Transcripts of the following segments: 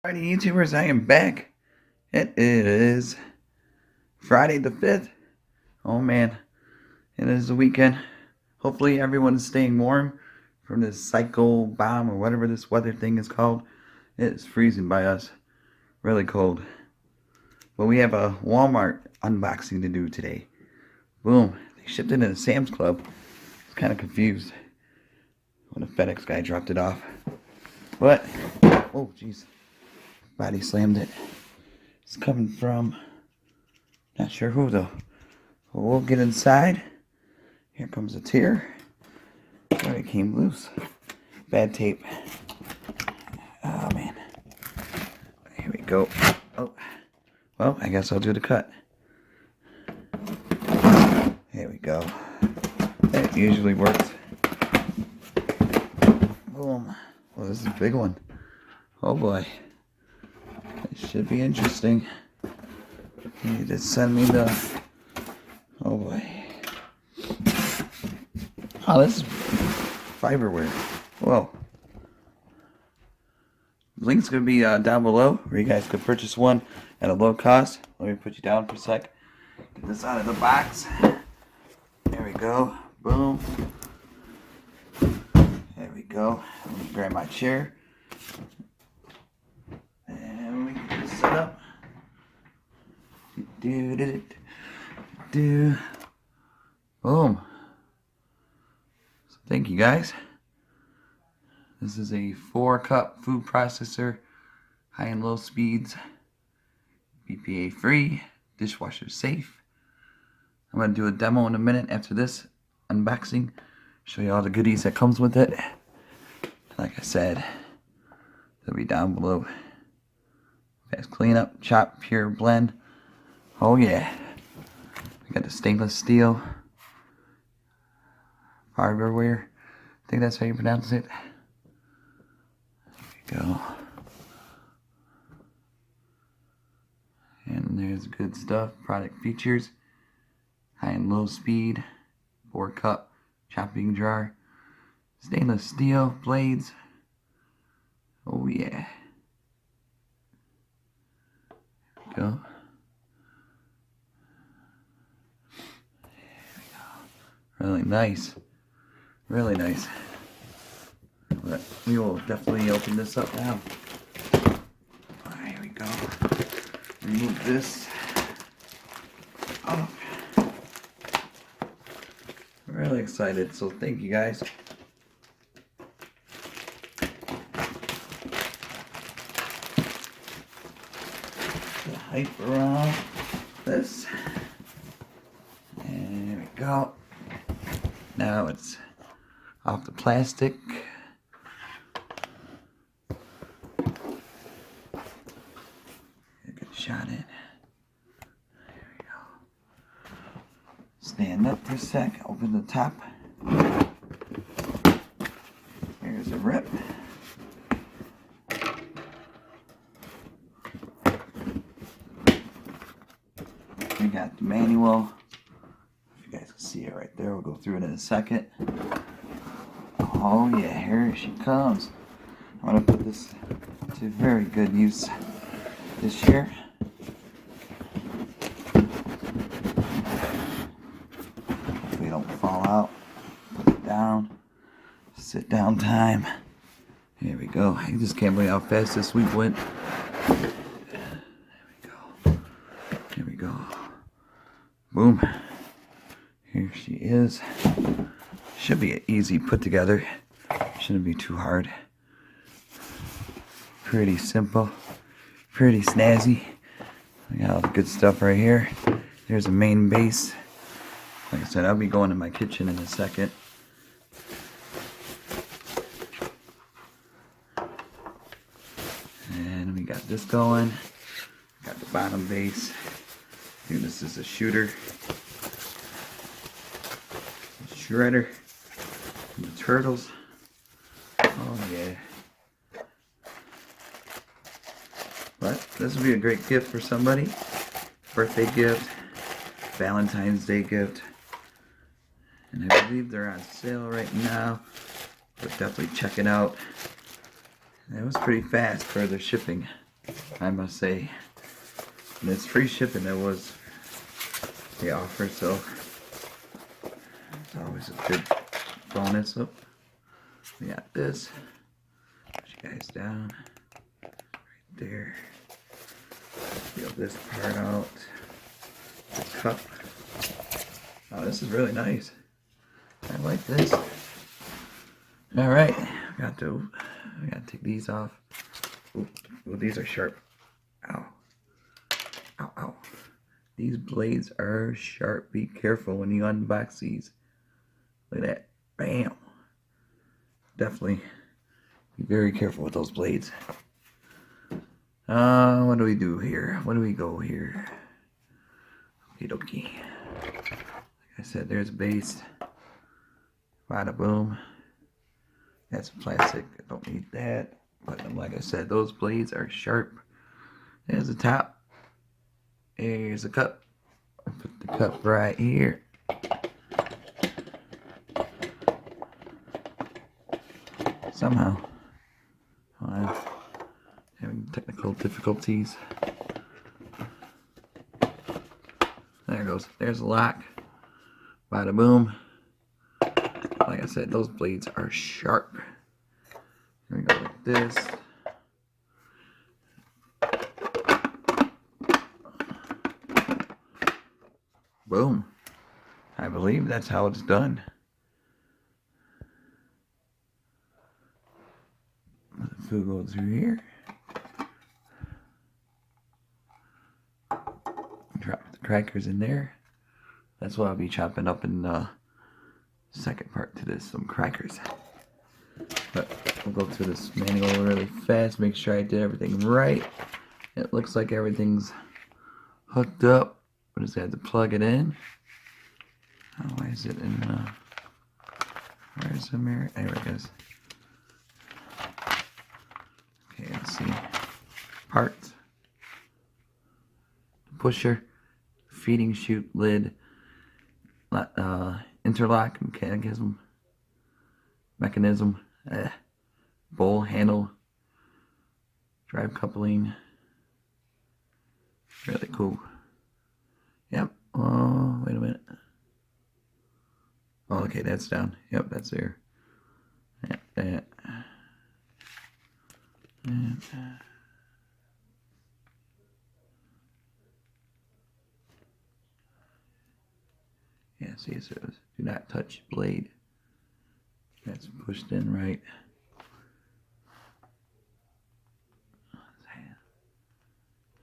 Alrighty, YouTubers, I am back. It is Friday the 5th. Oh man, it is the weekend. Hopefully everyone is staying warm from this cycle bomb or whatever this weather thing is called. It's freezing by us. Really cold. But we have a Walmart unboxing to do today. Boom. They shipped it in a Sam's Club. I was kind of confused when the FedEx guy dropped it off. But, oh jeez. Body slammed it. It's coming from, not sure who though. But we'll get inside. Here comes a tear. Oh, it came loose. Bad tape. Oh man. Here we go. Oh. Well, I guess I'll do the cut. Here we go. That usually works. Boom. Well, this is a big one. Oh boy. It should be interesting. You need to send me the... Oh boy. Oh, this is Farberware. Whoa. Link's going to be down below where you guys could purchase one at a low cost. Let me put you down for a sec. Get this out of the box. There we go. Boom. There we go. Let me grab my chair. And we get this set up. Boom. So thank you guys. This is a 4-cup food processor, high and low speeds, BPA free, dishwasher safe. I'm going to do a demo in a minute after this unboxing, show you all the goodies that comes with it. Like I said, they'll be down below. Fast cleanup, chop, pure blend. Oh yeah. We got the stainless steel Farberware. I think that's how you pronounce it. There we go. And there's good stuff. Product features. High and low speed. 4-cup chopping jar. Stainless steel blades. Oh yeah. There we go. There we go. Really nice. Really nice. But we will definitely open this up now. Alright, here we go. Remove this. Oh. Really excited, so thank you guys. The hype around this. And there we go. Now it's off the plastic. Good shot in. There we go. Stand up for a sec. Open the top. Here's a rip. We got the manual. If you guys can see it right there, we'll go through it in a second. Oh yeah, here she comes. I'm going to put this to very good use this year. Hopefully don't fall out. Put it down. Sit down time. Here we go. I just can't believe how fast this week went. There we go. Here we go. Boom. Here she is. Should be an easy put together. Shouldn't be too hard. Pretty simple. Pretty snazzy. We got all the good stuff right here. There's a main base. Like I said, I'll be going to my kitchen in a second. And we got this going. Got the bottom base. I think this is a shooter. Shredder. And the turtles. Oh yeah. But this would be a great gift for somebody. Birthday gift. Valentine's Day gift. And I believe they're on sale right now. But definitely check it out. And it was pretty fast for their shipping. I must say. And it's free shipping. That was the offer, so it's always a good bonus. Oh, we got this. Push you guys down. Right there. Peel this part out. The cup. Oh, this is really nice. I like this. Alright, I gotta take these off. Ooh, these are sharp. Ow. Ow, ow. These blades are sharp. Be careful when you unbox these. Look at that. Bam. Definitely be very careful with those blades. What do we do here? Where do we go here? Okie dokie. Like I said, there's a base. Bada boom. That's plastic. I don't need that. But like I said, those blades are sharp. There's the top. Here's the cup. I'll put the cup right here. Somehow I'm having technical difficulties. There it goes. There's the lock. Bada boom. Like I said, those blades are sharp. Here we go like this. Boom. I believe that's how it's done. The food goes through here. Drop the crackers in there. That's what I'll be chopping up in the second part to this, some crackers. But we'll go through this manual really fast, make sure I did everything right. It looks like everything's hooked up. We just have to plug it in. Oh, why is it in where's the mirror? There it goes. Okay, let's see. Parts. Pusher, feeding chute, lid, interlock mechanism, bowl handle, drive coupling. Really cool. Yep. Oh, wait a minute. Oh, okay, that's down. Yep, that's there. That. And, yeah, see, it says do not touch blade. That's pushed in right.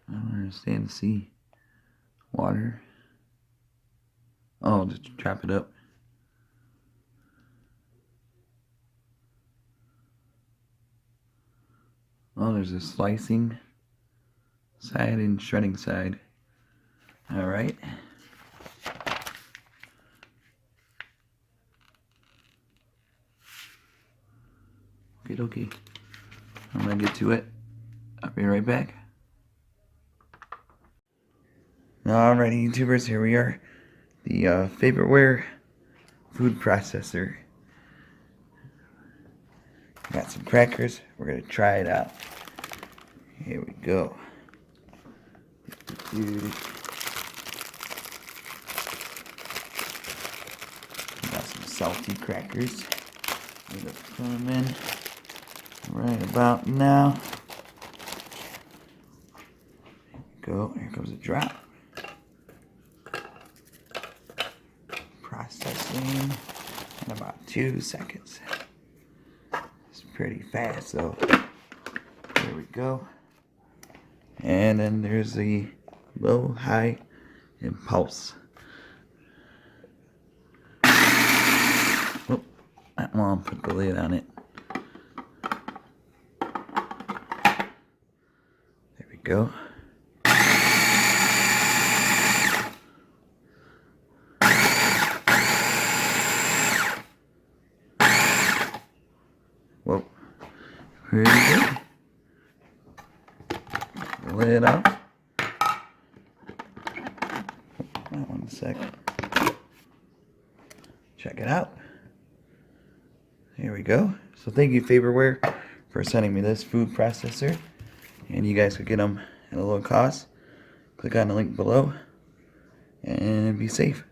I don't understand. See, water. Oh, just trap it up. Oh, there's a slicing side and shredding side. All right. Okie dokie. I'm gonna get to it. I'll be right back. Alrighty, YouTubers, here we are. The Farberware food processor. Got some crackers. We're gonna try it out. Here we go. Got some salty crackers. I'm gonna put them in right about now. There we go. Here comes a drop. Processing in about 2 seconds. It's pretty fast, so there we go. And then there's the low, high, and pulse. Oh, that one, put the lid on it. There we go. Whoa. Pretty good. The lid off. Hold on a second. Check it out. Here we go. So thank you, Farberware, for sending me this food processor. and you guys could get them at a low cost. Click on the link below and be safe.